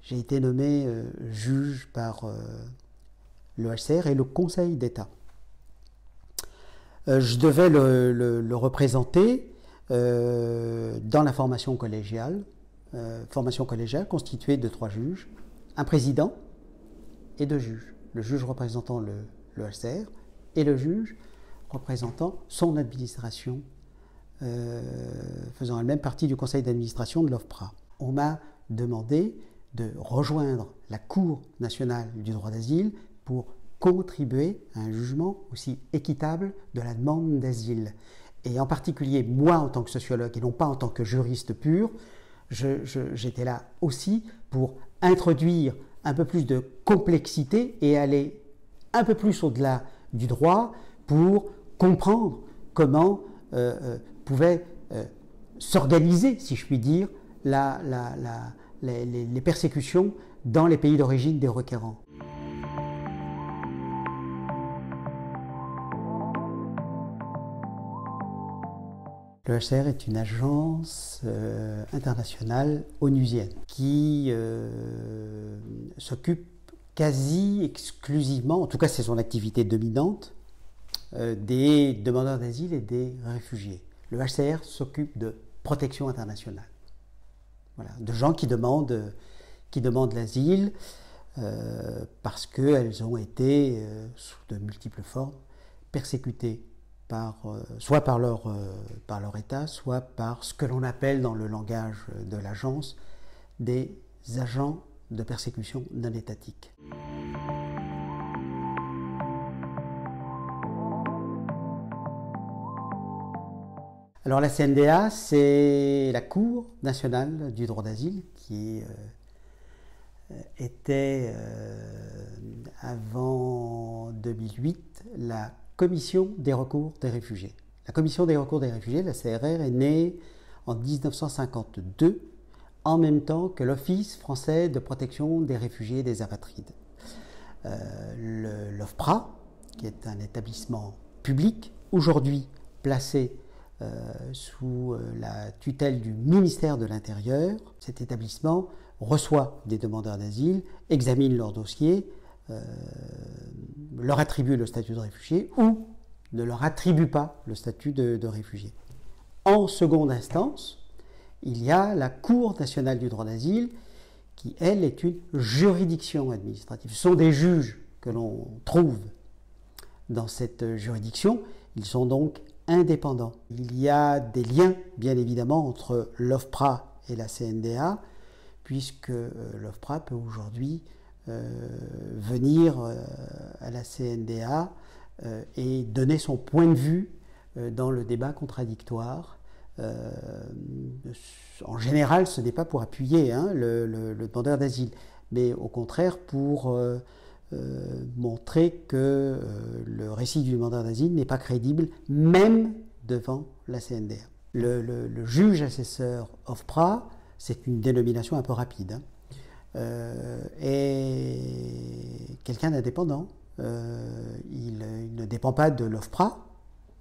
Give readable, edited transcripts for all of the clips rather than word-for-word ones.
j'ai été nommé juge par le HCR et le Conseil d'État. Je devais le représenter dans la formation collégiale constituée de 3 juges, un président et 2 juges. Le juge représentant le HCR et le juge représentant son administration, faisant elle-même partie du conseil d'administration de l'OFPRA. On m'a demandé de rejoindre la Cour nationale du droit d'asile pour contribuer à un jugement aussi équitable de la demande d'asile. Et en particulier, moi en tant que sociologue et non pas en tant que juriste pur, j'étais là aussi pour introduire un peu plus de complexité et aller un peu plus au-delà du droit pour comprendre comment pouvait s'organiser, si je puis dire, les persécutions dans les pays d'origine des requérants. Le HCR est une agence internationale onusienne qui s'occupe quasi exclusivement, en tout cas c'est son activité dominante, des demandeurs d'asile et des réfugiés. Le HCR s'occupe de protection internationale. Voilà, de gens qui demandent l'asile parce qu'elles ont été, sous de multiples formes, persécutées soit par leur État, soit par ce que l'on appelle dans le langage de l'agence des agents de persécution non étatiques. Alors la CNDA, c'est la Cour nationale du droit d'asile qui était avant 2008 la Commission des recours des réfugiés. La Commission des recours des réfugiés, la CRR, est née en 1952, en même temps que l'Office français de protection des réfugiés et des apatrides. L'OFPRA, qui est un établissement public, aujourd'hui placé sous la tutelle du ministère de l'Intérieur, cet établissement reçoit des demandeurs d'asile, examine leur dossier, leur attribue le statut de réfugié ou ne leur attribue pas le statut de réfugié. En seconde instance, il y a la Cour nationale du droit d'asile qui, elle, est une juridiction administrative. Ce sont des juges que l'on trouve dans cette juridiction. Ils sont donc indépendants. Il y a des liens, bien évidemment, entre l'OFPRA et la CNDA, puisque l'OFPRA peut aujourd'hui venir à la CNDA et donner son point de vue dans le débat contradictoire. En général, ce n'est pas pour appuyer le demandeur d'asile, mais au contraire pour montrer que le récit du demandeur d'asile n'est pas crédible, même devant la CNDA. Le juge assesseur OFPRA, c'est une dénomination un peu rapide, est quelqu'un d'indépendant. Il ne dépend pas de l'OFPRA,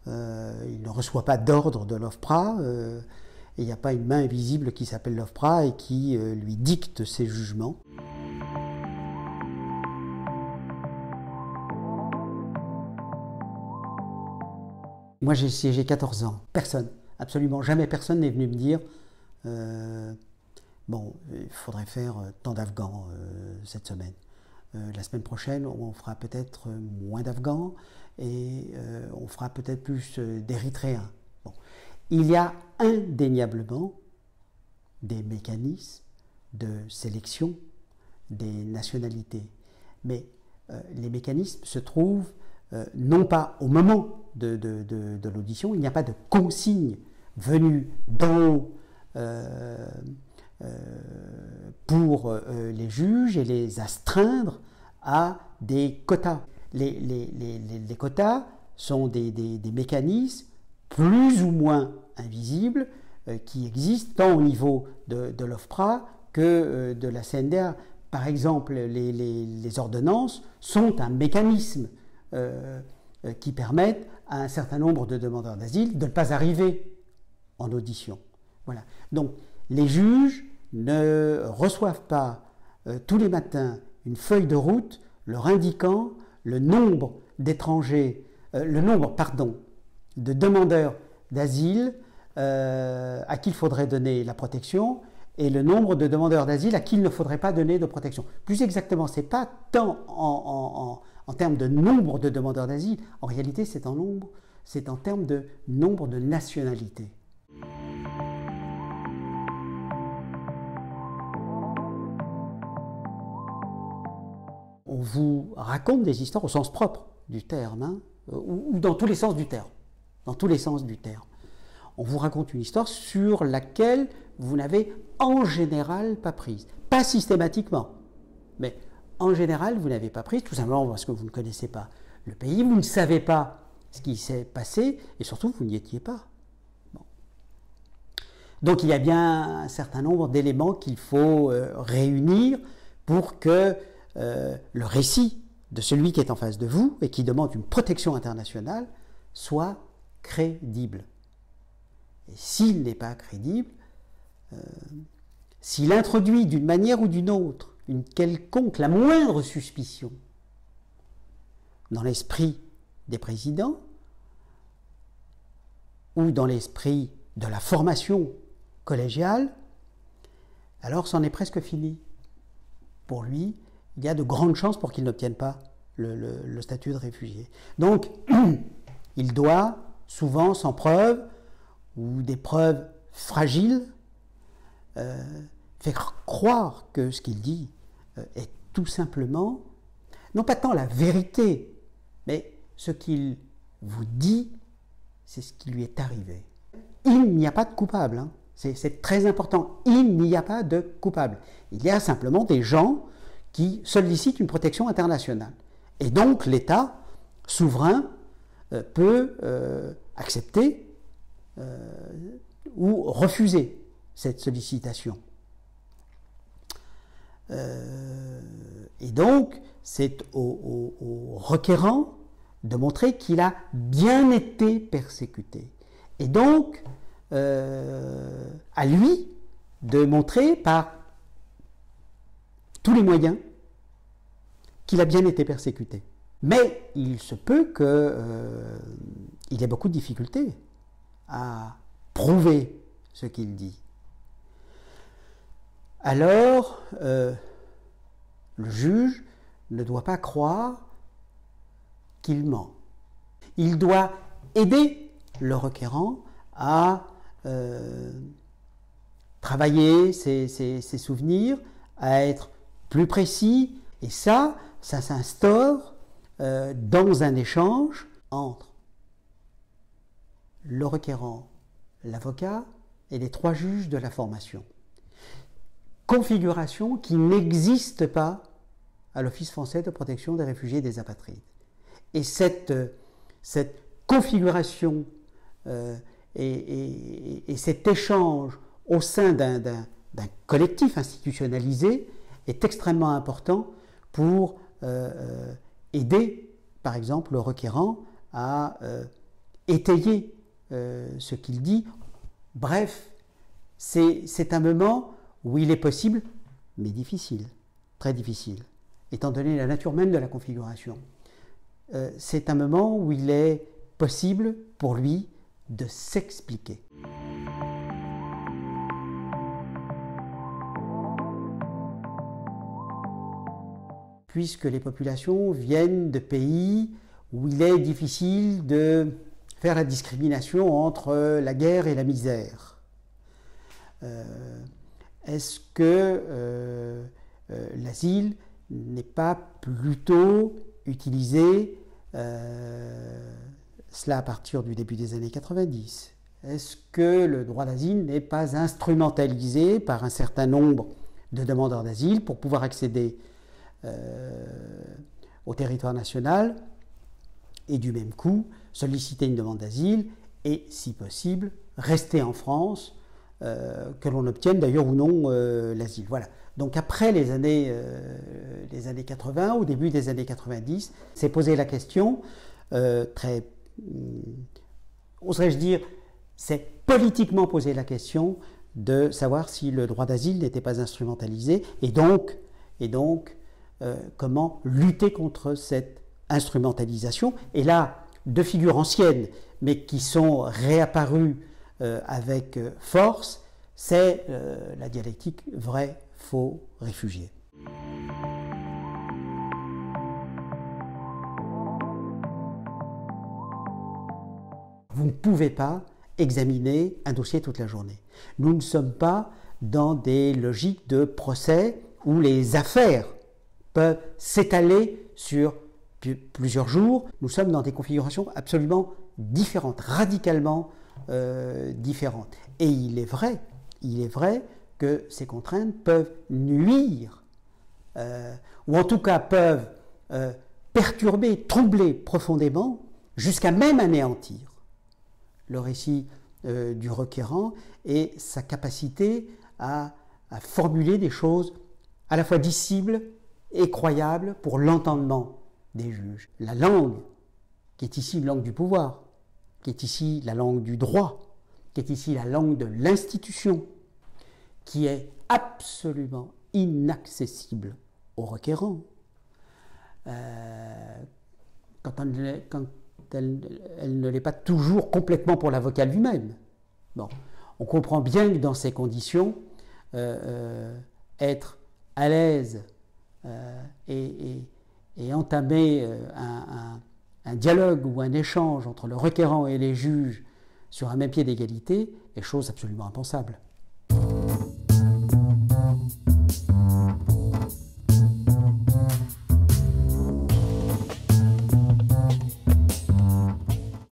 il ne reçoit pas d'ordre de l'OFPRA, et il n'y a pas une main invisible qui s'appelle l'OFPRA et qui lui dicte ses jugements. Moi j'ai siégé 14 ans, personne, absolument jamais personne n'est venu me dire bon, il faudrait faire tant d'Afghans cette semaine. La semaine prochaine, on fera peut-être moins d'Afghans et on fera peut-être plus d'Érythréens. Bon. Il y a indéniablement des mécanismes de sélection des nationalités, mais les mécanismes se trouvent non pas au moment de l'audition, il n'y a pas de consigne venue d'en haut pour les juges et les astreindre à des quotas. Les quotas sont des mécanismes plus ou moins invisibles qui existent tant au niveau de l'OFPRA que de la CNDA. Par exemple, les ordonnances sont un mécanisme qui permettent à un certain nombre de demandeurs d'asile de ne pas arriver en audition. Voilà. Donc, les juges ne reçoivent pas tous les matins une feuille de route leur indiquant le nombre d'étrangers, de demandeurs d'asile à qui il faudrait donner la protection et le nombre de demandeurs d'asile à qui il ne faudrait pas donner de protection. Plus exactement, ce n'est pas tant en termes de nombre de demandeurs d'asile, en réalité c'est en termes de nombre de nationalités. On vous raconte des histoires au sens propre du terme, hein, ou dans tous les sens du terme. Dans tous les sens du terme. On vous raconte une histoire sur laquelle vous n'avez en général pas prise. Pas systématiquement, mais en général vous n'avez pas prise, tout simplement parce que vous ne connaissez pas le pays, vous ne savez pas ce qui s'est passé, et surtout vous n'y étiez pas. Bon. Donc il y a bien un certain nombre d'éléments qu'il faut réunir pour que le récit de celui qui est en face de vous et qui demande une protection internationale soit crédible. Et s'il n'est pas crédible, s'il introduit d'une manière ou d'une autre une quelconque, la moindre suspicion dans l'esprit des présidents ou dans l'esprit de la formation collégiale, alors c'en est presque fini. Pour lui, il y a de grandes chances pour qu'il n'obtienne pas le statut de réfugié. Donc, il doit, souvent sans preuve, ou des preuves fragiles, faire croire que ce qu'il dit est tout simplement, non pas tant la vérité, mais ce qu'il vous dit, c'est ce qui lui est arrivé. Il n'y a pas de coupable, hein. C'est très important, il n'y a pas de coupable. Il y a simplement des gens qui sollicitent une protection internationale. Et donc l'État souverain peut accepter ou refuser cette sollicitation. Et donc, c'est au requérant de montrer qu'il a bien été persécuté. Et donc, à lui de montrer par tous les moyens qu'il a bien été persécuté. Mais il se peut qu'il ait beaucoup de difficultés à prouver ce qu'il dit. Alors, le juge ne doit pas croire qu'il ment. Il doit aider le requérant à travailler ses souvenirs, à être plus précis, et ça s'instaure dans un échange entre le requérant, l'avocat et les trois juges de la formation. Configuration qui n'existe pas à l'Office français de protection des réfugiés et des apatrides. Et cette configuration et cet échange au sein d'un collectif institutionnalisé est extrêmement important pour aider, par exemple, le requérant à étayer ce qu'il dit. Bref, c'est un moment où il est possible, mais difficile, très difficile, étant donné la nature même de la configuration. C'est un moment où il est possible pour lui de s'expliquer. Puisque les populations viennent de pays où il est difficile de faire la discrimination entre la guerre et la misère. Est-ce que l'asile n'est pas plutôt utilisé, cela à partir du début des années 90? Est-ce que le droit d'asile n'est pas instrumentalisé par un certain nombre de demandeurs d'asile pour pouvoir accéder au territoire national et du même coup solliciter une demande d'asile et, si possible, rester en France, que l'on obtienne d'ailleurs ou non l'asile. Voilà. Donc après les années 80, au début des années 90, s'est posé la question, oserais-je dire, c'est politiquement posé la question de savoir si le droit d'asile n'était pas instrumentalisé, et donc et donc comment lutter contre cette instrumentalisation. Et là, deux figures anciennes, mais qui sont réapparues avec force, c'est la dialectique vrai, faux, réfugié. Vous ne pouvez pas examiner un dossier toute la journée. Nous ne sommes pas dans des logiques de procès où les affaires peuvent s'étaler sur plusieurs jours. Nous sommes dans des configurations absolument différentes, radicalement différentes. Et il est vrai que ces contraintes peuvent nuire, ou en tout cas peuvent perturber, troubler profondément, jusqu'à même anéantir le récit du requérant et sa capacité à formuler des choses à la fois dissibles et croyables pour l'entendement des juges. La langue, qui est ici une langue du pouvoir, qui est ici la langue du droit, qui est ici la langue de l'institution, qui est absolument inaccessible aux requérants, quand elle ne l'est pas toujours complètement pour l'avocat lui-même. Bon, on comprend bien que dans ces conditions, être à l'aise et entamer un dialogue ou un échange entre le requérant et les juges sur un même pied d'égalité est chose absolument impensable.